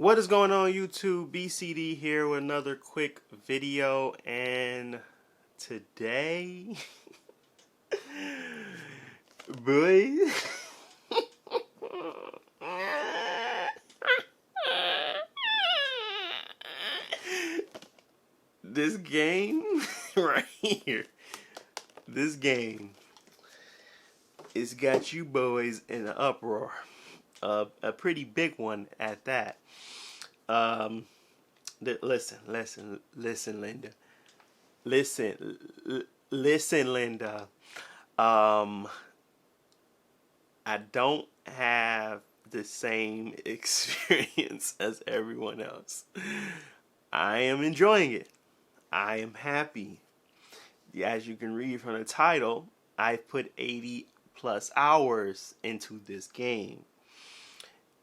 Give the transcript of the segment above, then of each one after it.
What is going on, YouTube? BCD here with another quick video, and today, boy, this game right here, this game, it's got you boys in an uproar, a pretty big one at that. Um, listen, Linda. Listen, Linda. Um, I don't have the same experience as everyone else. I am enjoying it. I am happy. As you can read from the title, I've put 80 plus hours into this game.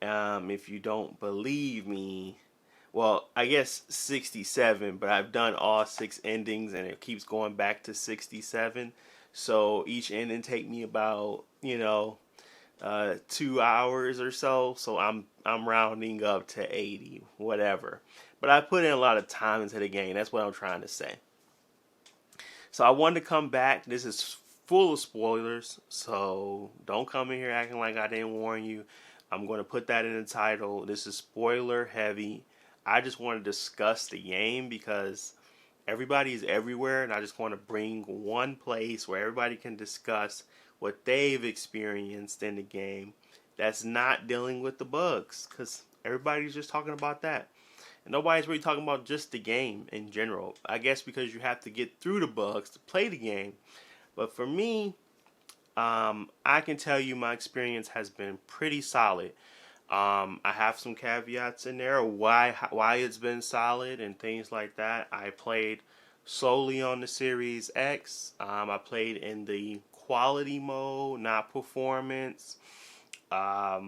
If you don't believe me, well, I guess 67, but I've done all 6 endings and it keeps going back to 67. So each ending take me about, 2 hours or so. So I'm rounding up to 80, whatever. But I put in a lot of time into the game. That's what I'm trying to say. So I wanted to come back. This is full of spoilers, so don't come in here acting like I didn't warn you. I'm going to put that in the title. This is spoiler heavy. I just want to discuss the game because everybody is everywhere, and I just want to bring one place where everybody can discuss what they've experienced in the game that's not dealing with the bugs, because everybody's just talking about that. And nobody's really talking about just the game in general. I guess because you have to get through the bugs to play the game. But for me, I can tell you my experience has been pretty solid. I have some caveats in there why it's been solid and things like that. I played solely on the Series X. I played in the quality mode, not performance. I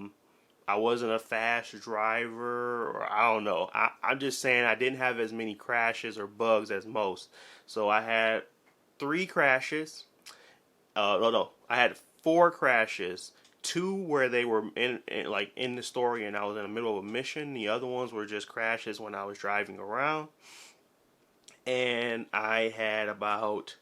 wasn't a fast driver, or I don't know. I'm just saying I didn't have as many crashes or bugs as most. So I had 3 crashes. No, I had 4 crashes. 2 where they were in the story and I was in the middle of a mission. The other ones were just crashes when I was driving around. And I had about,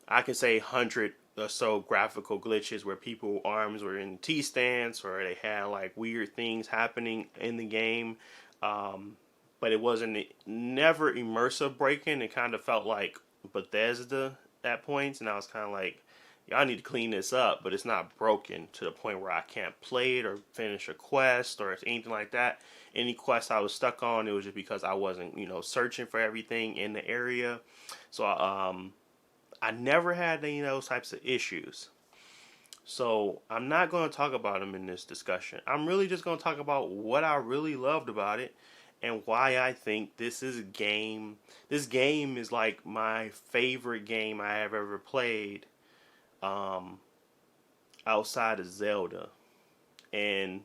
I can say 100 or so graphical glitches where people's arms were in T-stance or they had like weird things happening in the game. But it wasn't never immersive breaking. It kind of felt like Bethesda at points, and I was kind of like, y'all need to clean this up, but it's not broken to the point where I can't play it or finish a quest or anything like that. Any quest I was stuck on, it was just because I wasn't, searching for everything in the area. So I never had any of those types of issues. So I'm not going to talk about them in this discussion. I'm really just going to talk about what I really loved about it and why I think this game is like my favorite game I have ever played. Outside of Zelda. And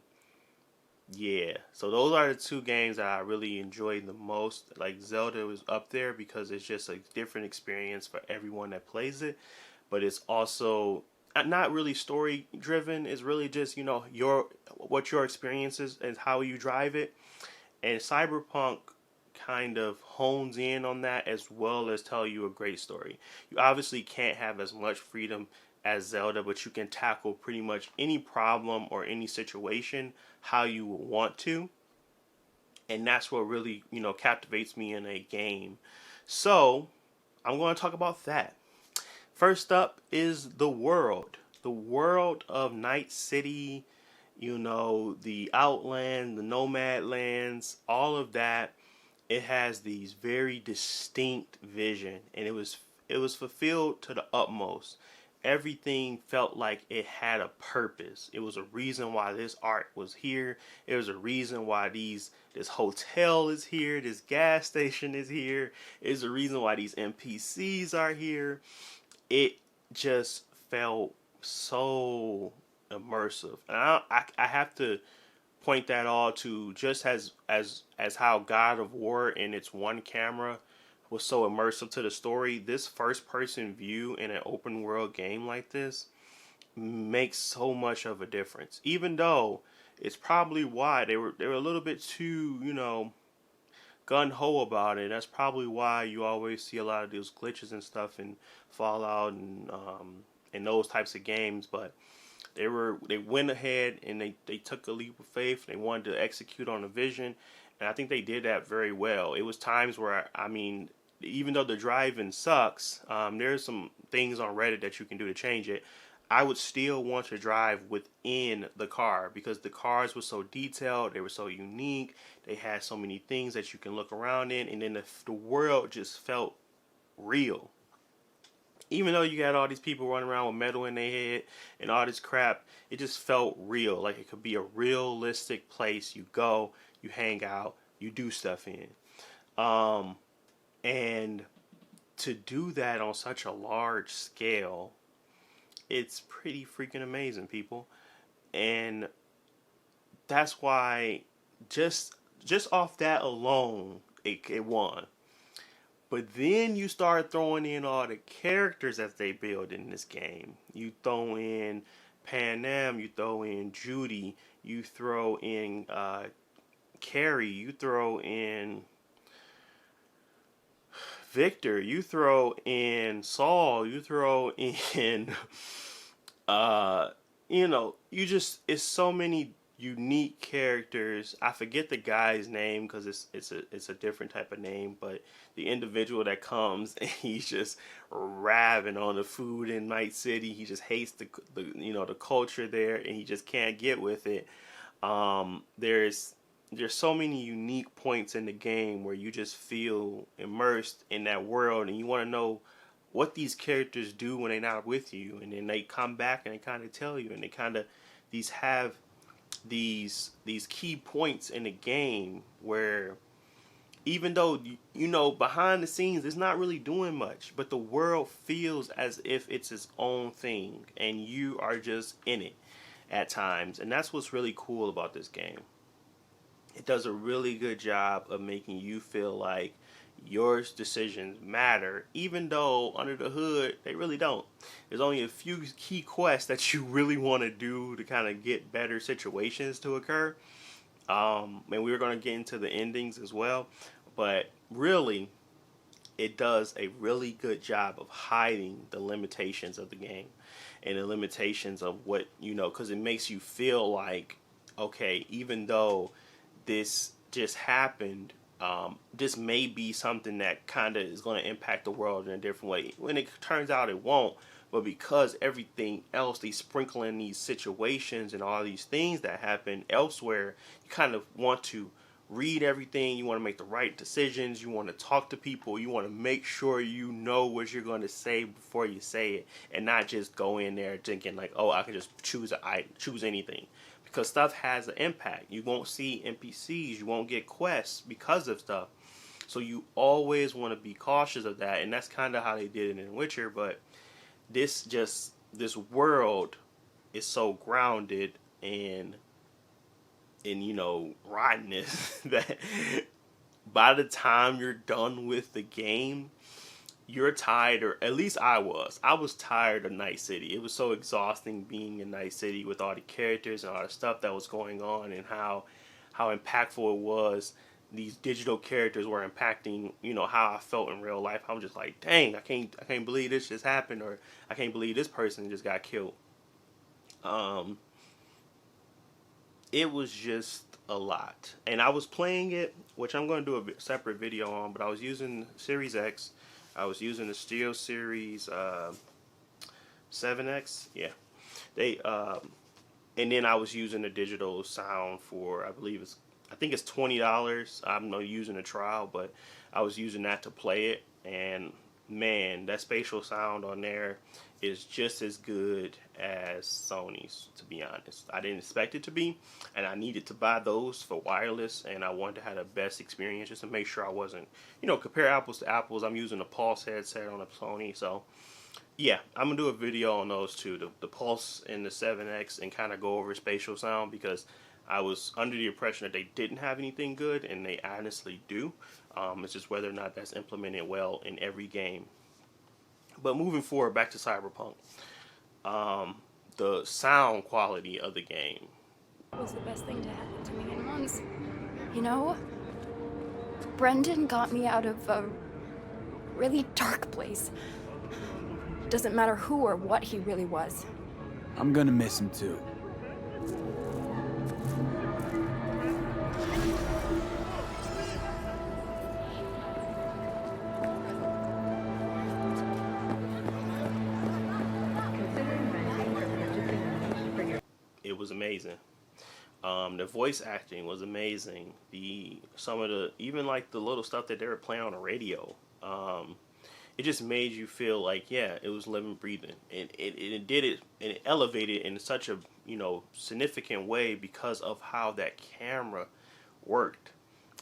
yeah, so those are the 2 games that I really enjoyed the most. Like Zelda was up there because it's just a different experience for everyone that plays it, but it's also not really story driven. It's really just, what your experience is and how you drive it. And Cyberpunk kind of hones in on that as well as tell you a great story. You obviously can't have as much freedom as Zelda, but you can tackle pretty much any problem or any situation how you want to. And that's what really, captivates me in a game. So, I'm going to talk about that. First up is the world. The world of Night City, the Outland, the Nomad Lands, all of that. It has these very distinct vision, and it was fulfilled to the utmost. Everything felt like it had a purpose. It was a reason why this art was here. It was a reason why this hotel is here. This gas station is here. It's a reason why these NPCs are here. It just felt so immersive, and I have to point that all to just as how God of War in its one camera was so immersive to the story. This first person view in an open world game like this makes so much of a difference. Even though it's probably why they were a little bit too, gun ho about it. That's probably why you always see a lot of those glitches and stuff in Fallout and those types of games. But they went ahead and they took a leap of faith. They wanted to execute on a vision, and I think they did that very well. It was times where, I mean, even though the driving sucks, there's some things on Reddit that you can do to change it. I would still want to drive within the car because the cars were so detailed, they were so unique, they had so many things that you can look around in, and then the world just felt real. Even though you had all these people running around with metal in their head and all this crap, it just felt real. Like it could be a realistic place you go, you hang out, you do stuff in. Um, and to do that on such a large scale, it's pretty freaking amazing, people. And that's why just off that alone, it won. But then you start throwing in all the characters that they build in this game. You throw in Panam, you throw in Judy, you throw in Carrie, you throw in Victor, you throw in Saul, you throw in it's so many unique characters. I forget the guy's name because it's a different type of name, but the individual that comes and he's just rabbing on the food in Night City. He just hates the culture there, and he just can't get with it. There's so many unique points in the game where you just feel immersed in that world, and you want to know what these characters do when they're not with you, and then they come back and they kind of tell you, and they kind of have these key points in the game where even though behind the scenes it's not really doing much, but the world feels as if it's its own thing and you are just in it at times. And that's what's really cool about this game. It does a really good job of making you feel like your decisions matter, even though under the hood they really don't. There's only a few key quests that you really want to do to kind of get better situations to occur. And we were going to get into the endings as well, but really, it does a really good job of hiding the limitations of the game and the limitations of what because it makes you feel like, okay, even though this just happened, this may be something that kind of is going to impact the world in a different way. When it turns out it won't, but because everything else, they sprinkle in these situations and all these things that happen elsewhere, you kind of want to read everything. You want to make the right decisions. You want to talk to people. You want to make sure you know what you're going to say before you say it, and not just go in there thinking like, oh, I can just choose anything. Because stuff has an impact. You won't see NPCs. You won't get quests because of stuff. So you always want to be cautious of that. And that's kind of how they did it in Witcher. But this world is so grounded in rottenness that by the time you're done with the game, you're tired, or at least I was tired of Night City. It was so exhausting being in Night City with all the characters and all the stuff that was going on, and how impactful it was. These digital characters were impacting, how I felt in real life. I'm just like, dang, I can't believe this just happened, or I can't believe this person just got killed. It was just a lot, and I was playing it, which I'm going to do a separate video on. But I was using Series X. I was using the Steel Series 7X, yeah. And then I was using the digital sound for, I think it's $20. I'm not using a trial, but I was using that to play it. And man, that spatial sound on there is just as good as Sony's, to be honest. I didn't expect it to be, and I needed to buy those for wireless, and I wanted to have the best experience just to make sure I wasn't, compare apples to apples. I'm using a Pulse headset on a Sony, so yeah, I'm going to do a video on those two, the Pulse and the 7X, and kind of go over spatial sound, because I was under the impression that they didn't have anything good, and they honestly do. It's just whether or not that's implemented well in every game. But moving forward, back to Cyberpunk. The sound quality of the game Was the best thing to happen to me in months. You know, Brendan got me out of a really dark place. Doesn't matter who or what he really was. I'm gonna miss him too. It was amazing. The voice acting was amazing. The some of the even like the little stuff that they were playing on the radio. It just made you feel like yeah, it was living, breathing, and it did it and it elevated in such a significant way because of how that camera worked.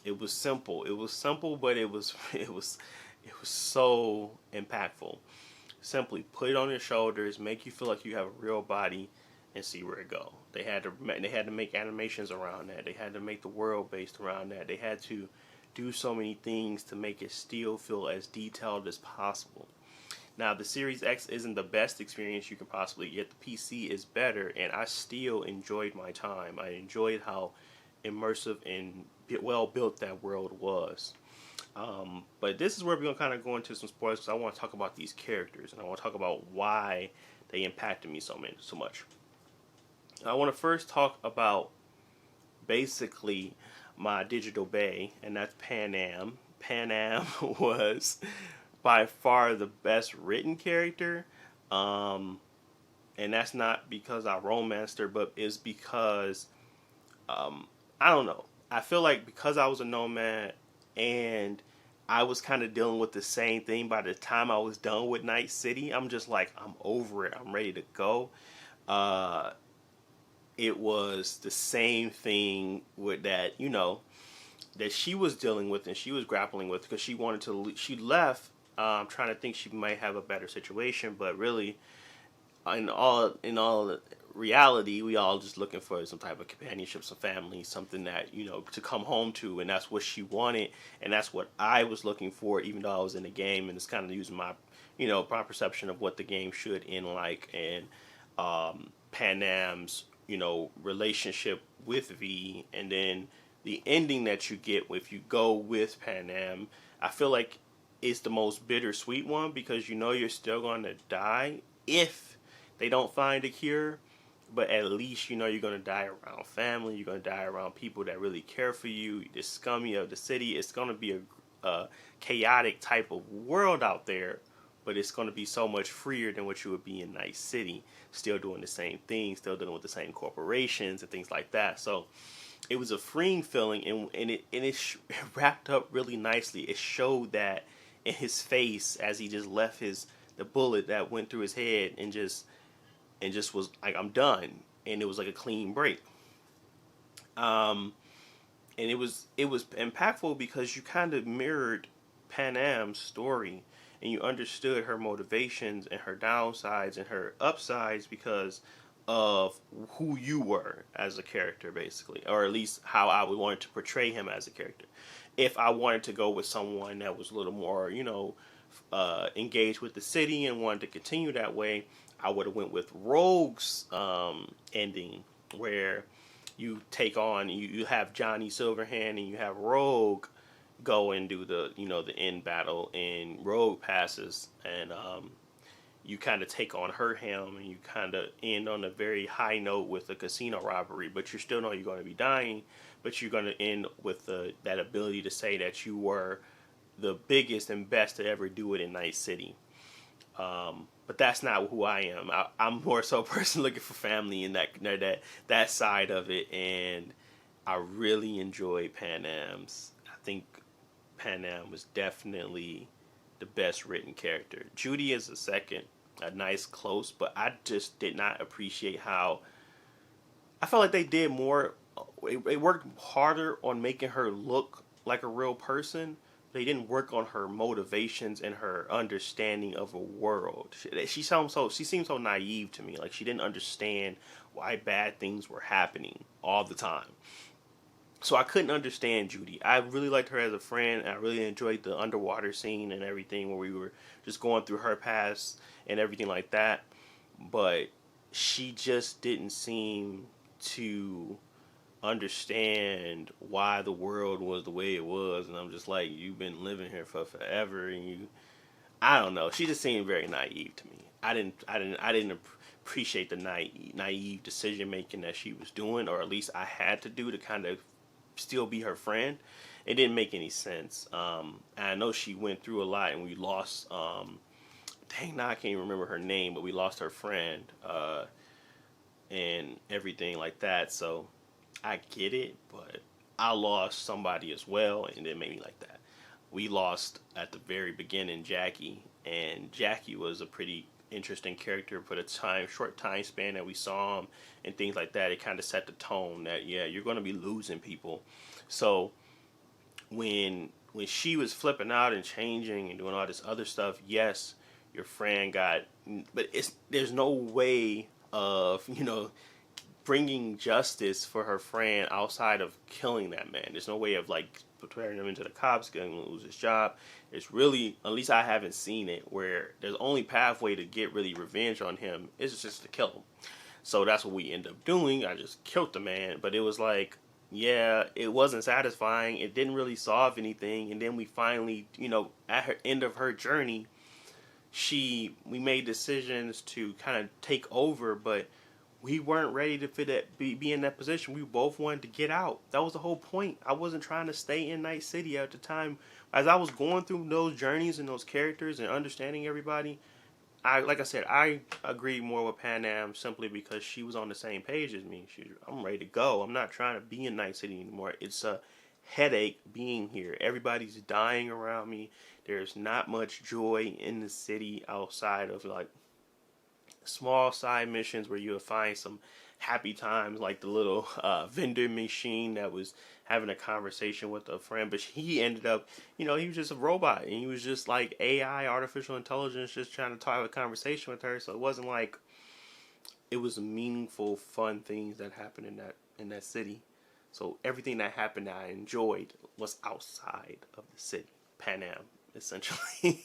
It was simple. It was simple, but it was so impactful. Simply put it on your shoulders, make you feel like you have a real body, and see where it go. They had to make animations around that. They had to make the world based around that. They had to do so many things to make it still feel as detailed as possible. Now, the Series X isn't the best experience you can possibly get. The PC is better, and I still enjoyed my time. I enjoyed how immersive and well built that world was. But this is where we're going to kind of go into some spoilers because I want to talk about these characters and I want to talk about why they impacted me so much. I want to first talk about basically my digital bay, and that's Pan Am. Pan Am was by far the best written character. And that's not because I romanced her, but it's because I don't know. I feel like because I was a nomad and I was kind of dealing with the same thing by the time I was done with Night City, I'm just like, I'm over it. I'm ready to go. Uh, it was the same thing with that, that she was dealing with and she was grappling with because she wanted to, she left trying to think she might have a better situation, but really in all reality, we all just looking for some type of companionship, some family, something that to come home to, and that's what she wanted, and that's what I was looking for, even though I was in the game, and it's kind of using my perception of what the game should end like, and Panam's relationship with V, and then the ending that you get if you go with Panam. I feel like it's the most bittersweet one because you're still going to die if they don't find a cure, but at least you're going to die around family. You're going to die around people that really care for you. The scummy of the city. It's going to be a chaotic type of world out there, but it's going to be so much freer than what you would be in Night City. Still doing the same things, still dealing with the same corporations and things like that. So it was a freeing feeling, and it wrapped up really nicely. It showed that in his face as he just left the bullet that went through his head and just was like, I'm done, and it was like a clean break. Um, and it was impactful because you kind of mirrored Panam's story, and you understood her motivations and her downsides and her upsides because of who you were as a character, basically, or at least how I would want to portray him as a character. If I wanted to go with someone that was a little more, engaged with the city and wanted to continue that way, I would have went with Rogue's ending, where you have Johnny Silverhand and you have Rogue go and do the end battle, and Rogue passes, and you kind of take on her helm, and you kind of end on a very high note with a casino robbery, but you still know you're going to be dying, but you're going to end with that ability to say that you were the biggest and best to ever do it in Night City. But that's not who I am. I'm more so a person looking for family and that side of it, and I really enjoyed Pan Am's. I think Pan Am was definitely the best written character. Judy is a second, a nice close, but I just did not appreciate how I felt like they did more. They worked harder on making her look like a real person. They didn't work on her motivations and her understanding of a world. She seemed so naive to me. Like she didn't understand why bad things were happening all the time. So I couldn't understand Judy. I really liked her as a friend. And I really enjoyed the underwater scene and everything where we were just going through her past and everything like that. But she just didn't seem to understand why the world was the way it was, and I'm just like, you've been living here for forever, and you, I don't know. She just seemed very naive to me. I didn't appreciate the naive decision making that she was doing, or at least I had to do to kind of still be her friend. It didn't make any sense. And I know she went through a lot, and we lost. Dang, now I can't even remember her name, but we lost her friend and everything like that. So I get it, but I lost somebody as well, and it made me like that. We lost at the very beginning Jackie, and Jackie was a pretty interesting character for the short time span that we saw him and things like that. It kind of set the tone that, yeah, you're going to be losing people. So when she was flipping out and changing and doing all this other stuff, yes, your friend got, but there's no way of bringing justice for her friend outside of killing that man. There's no way of like turning him into the cops, going to lose his job. It's really, at least I haven't seen it, where there's only pathway to get really revenge on him is just to kill him. So that's what we end up doing. I just killed the man, but it was like, yeah, it wasn't satisfying. It didn't really solve anything. And then we finally, at her end of her journey, we made decisions to kind of take over, but we weren't ready to be in that position. We both wanted to get out. That was the whole point. I wasn't trying to stay in Night City at the time. As I was going through those journeys and those characters and understanding everybody, like I said, I agreed more with Panam simply because she was on the same page as me. I'm ready to go. I'm not trying to be in Night City anymore. It's a headache being here. Everybody's dying around me. There's not much joy in the city outside of like small side missions where you'll find some happy times, like the little vendor machine that was having a conversation with a friend, but he ended up, he was just a robot, and he was just like AI, artificial intelligence, just trying to have a conversation with her. So it wasn't like it was meaningful, fun things that happened in that city. So everything that happened that I enjoyed was outside of the city. Panam, essentially.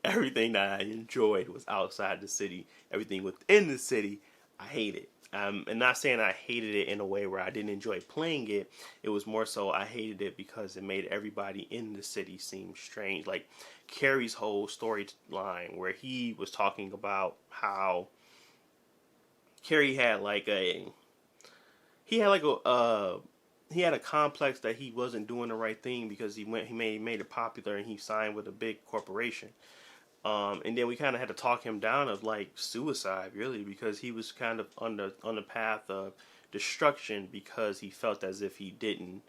Everything that I enjoyed was outside the city. Everything within the city, I hated. And not saying I hated it in a way where I didn't enjoy playing it. It was more so I hated it because it made everybody in the city seem strange. Like Carrie's whole storyline where he was talking about how Carrie had he had a complex that he wasn't doing the right thing because he made it popular and he signed with a big corporation. And then we kind of had to talk him down of like suicide, really, because he was kind of on the path of destruction because he felt as if he didn't,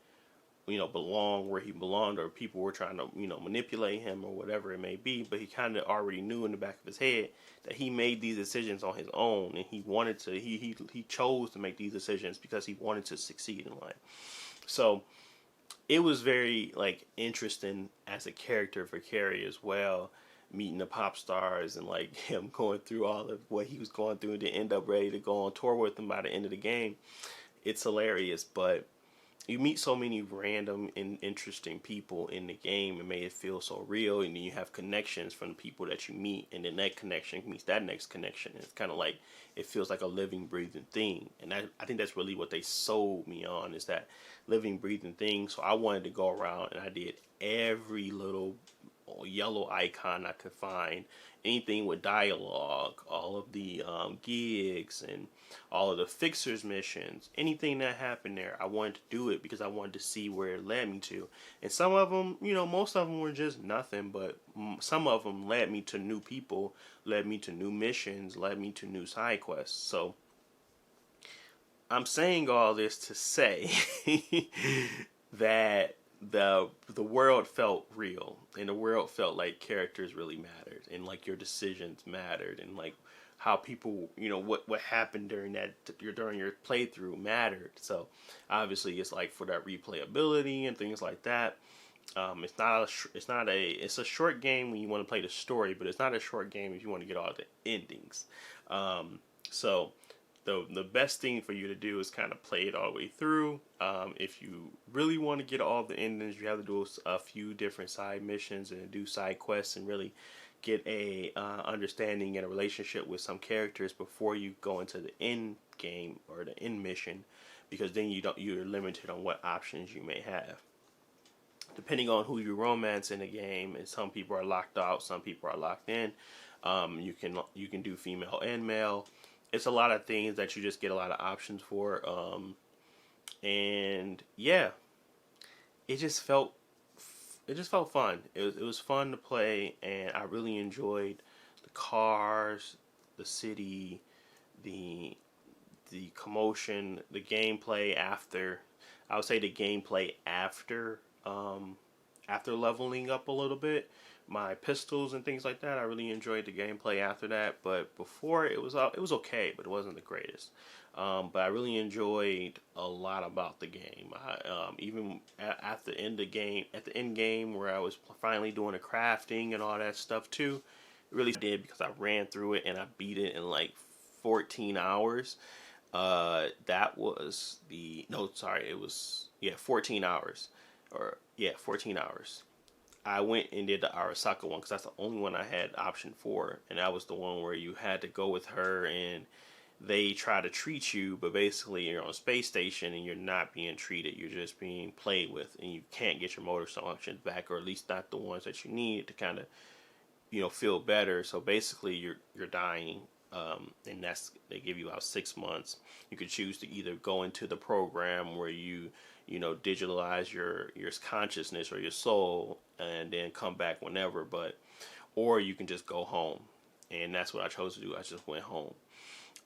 belong where he belonged, or people were trying to, manipulate him or whatever it may be. But he kind of already knew in the back of his head that he made these decisions on his own, and he wanted to. He chose to make these decisions because he wanted to succeed in life. So it was very like interesting as a character for Carrie as well, meeting the pop stars and like him going through all of what he was going through to end up ready to go on tour with him by the end of the game. It's hilarious, but you meet so many random and interesting people in the game and made it feel so real, and then you have connections from the people that you meet, and then that connection meets that next connection. It's kind of like it feels like a living, breathing thing, and I think that's really what they sold me on, is that living, breathing thing. So I wanted to go around and I did every little yellow icon I could find, anything with dialogue, all of the gigs and all of the fixers missions, anything that happened there, I wanted to do it because I wanted to see where it led me to. And some of them, most of them were just nothing, but some of them led me to new people, led me to new missions, led me to new side quests. So I'm saying all this to say that the world felt real, and the world felt like characters really mattered, and like your decisions mattered, and like how people, what happened during your playthrough mattered. So obviously it's like for that replayability and things like that. It's a short game when you want to play the story, but it's not a short game if you want to get all the endings. So the best thing for you to do is kind of play it all the way through. If you really want to get all the endings, you have to do a few different side missions and do side quests and really get a understanding and a relationship with some characters before you go into the end game or the end mission. because then you're limited on what options you may have. Depending on who you romance in the game, and some people are locked out, some people are locked in. You can do female and male. It's a lot of things that you just get a lot of options for. And yeah, it just felt fun. It was fun to play, and I really enjoyed the cars, the city, the commotion, the gameplay after. I would say the gameplay after leveling up a little bit, my pistols and things like that. I really enjoyed the gameplay after that, but before it was okay, but it wasn't the greatest. But I really enjoyed a lot about the game. Even at the end game where I was finally doing the crafting and all that stuff too, it really did because I ran through it and I beat it in like 14 hours. That was the no, sorry, it was 14 hours, 14 hours. I went and did the Arasaka one because that's the only one I had option for, and that was the one where you had to go with her and they try to treat you, but basically you're on a space station and you're not being treated. You're just being played with, and you can't get your motor functions back, or at least not the ones that you need to kind of, feel better. So basically you're dying, and they give you about 6 months. You could choose to either go into the program where you digitalize your consciousness or your soul and then come back whenever, or you can just go home, and that's what I chose to do. I just went home.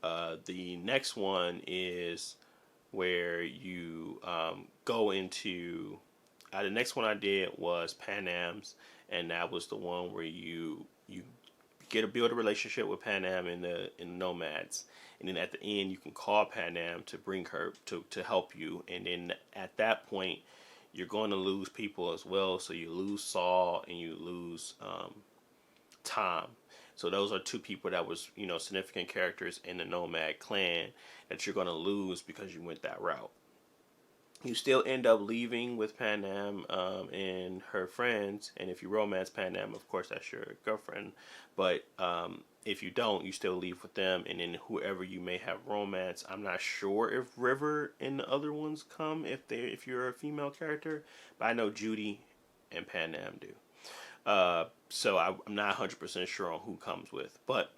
The next one is where you go into. The next one I did was Pan Am's, and that was the one where you build a relationship with Pan Am in the Nomads, and then at the end you can call Pan Am to bring her to help you, and then at that point you're going to lose people as well. So you lose Saul and you lose Tom. So those are two people that was, significant characters in the Nomad clan that you're going to lose because you went that route. You still end up leaving with Pan Am and her friends, and if you romance Pan Am, of course, that's your girlfriend. But if you don't, you still leave with them, and then whoever you may have romance. I'm not sure if River and the other ones come if you're a female character, but I know Judy and Pan Am do. So I'm not 100% sure on who comes with, but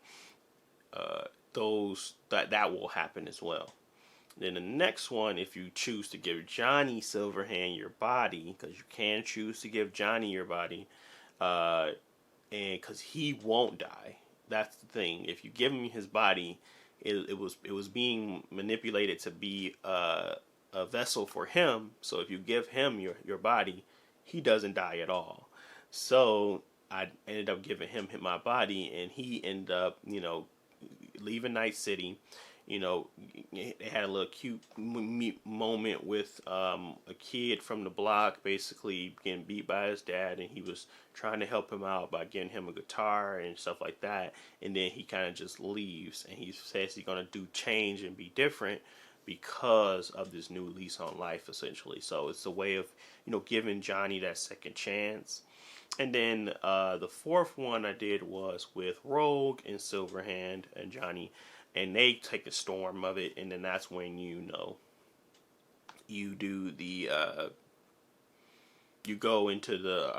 that will happen as well. Then the next one, if you choose to give Johnny Silverhand your body, because you can choose to give Johnny your body, and because he won't die. That's the thing. If you give him his body, it was being manipulated to be a vessel for him. So if you give him your body, he doesn't die at all. So I ended up giving him my body, and he ended up, leaving Night City. They had a little cute moment with a kid from the block basically getting beat by his dad, and he was trying to help him out by getting him a guitar and stuff like that. And then he kind of just leaves, and he says he's going to do change and be different because of this new lease on life, essentially. So it's a way of, giving Johnny that second chance. And then the fourth one I did was with Rogue and Silverhand and Johnny, and they take the storm of it, and then that's when you do the you go into the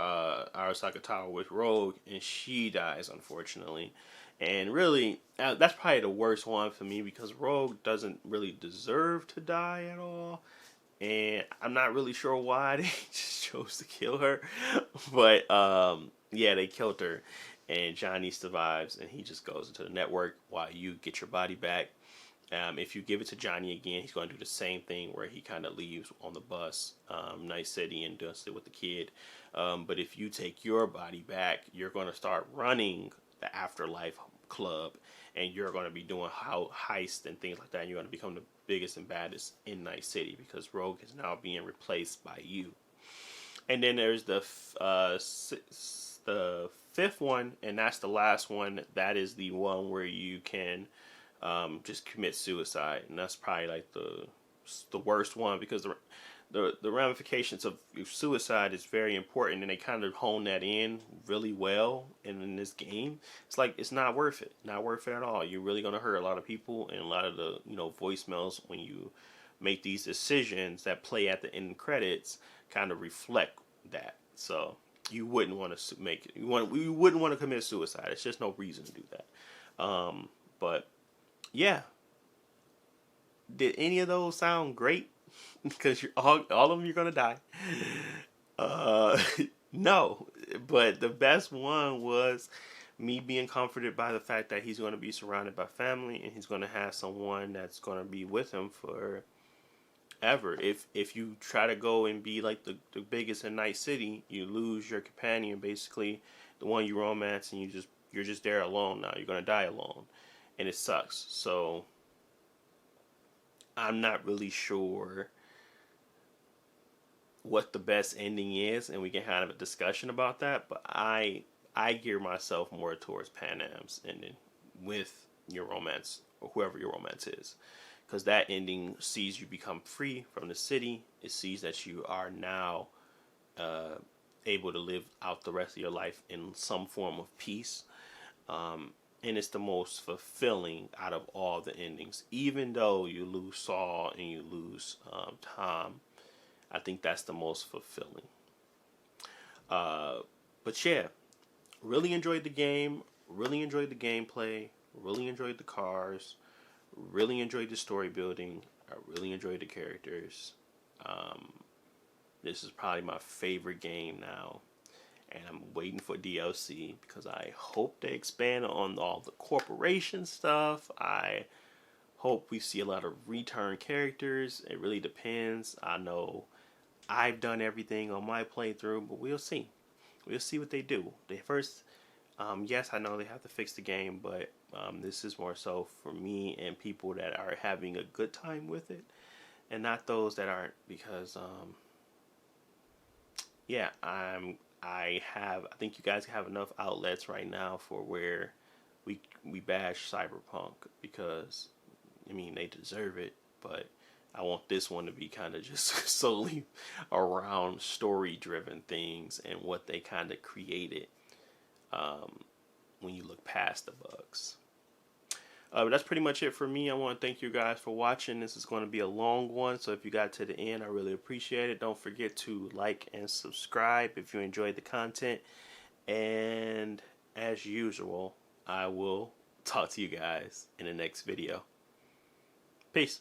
Arasaka Tower with Rogue, and she dies, unfortunately. And really, that's probably the worst one for me because Rogue doesn't really deserve to die at all. And I'm not really sure why they just chose to kill her. But, they killed her. And Johnny survives, and he just goes into the network while you get your body back. If you give it to Johnny again, he's going to do the same thing where he kind of leaves on the bus, Night City, and does it with the kid. But if you take your body back, you're going to start running the Afterlife Club, and you're going to be doing heists and things like that. And you're going to become the biggest and baddest in Night City because Rogue is now being replaced by you. And then there's the fifth one, and that's the last one. That is the one where you can just commit suicide, and that's probably like the worst one because the ramifications of suicide is very important, and they kind of hone that in really well. And in this game, it's like it's not worth it at all. You're really gonna hurt a lot of people, and a lot of the voicemails when you make these decisions that play at the end credits kind of reflect that. So you wouldn't want to you wouldn't want to commit suicide. It's just no reason to do that. But yeah, did any of those sound great? Because all of them you're gonna die. No, but the best one was me being comforted by the fact that he's going to be surrounded by family and he's going to have someone that's going to be with him forever. If you try to go and be like the biggest in Night City, you lose your companion, basically the one you romance, and you're just there alone now. You're going to die alone, and it sucks. So I'm not really sure what the best ending is, and we can have a discussion about that, but I gear myself more towards Pan Am's ending with your romance, or whoever your romance is, because that ending sees you become free from the city. It sees that you are now able to live out the rest of your life in some form of peace, and it's the most fulfilling out of all the endings. Even though you lose Saul and you lose Tom, I think that's the most fulfilling. But yeah, really enjoyed the game. Really enjoyed the gameplay. Really enjoyed the cars. Really enjoyed the story building. I really enjoyed the characters. This is probably my favorite game now. And I'm waiting for DLC because I hope they expand on all the corporation stuff. I hope we see a lot of return characters. It really depends. I know I've done everything on my playthrough, but we'll see. We'll see what they do. They first, yes, I know they have to fix the game, but this is more so for me and people that are having a good time with it, and not those that aren't. Because, yeah, I think you guys have enough outlets right now for where we bash Cyberpunk, because I mean they deserve it, but I want this one to be kind of just solely around story-driven things and what they kind of created when you look past the bugs. But that's pretty much it for me. I want to thank you guys for watching. This is going to be a long one, so if you got to the end, I really appreciate it. Don't forget to like and subscribe if you enjoyed the content. And as usual, I will talk to you guys in the next video. Peace.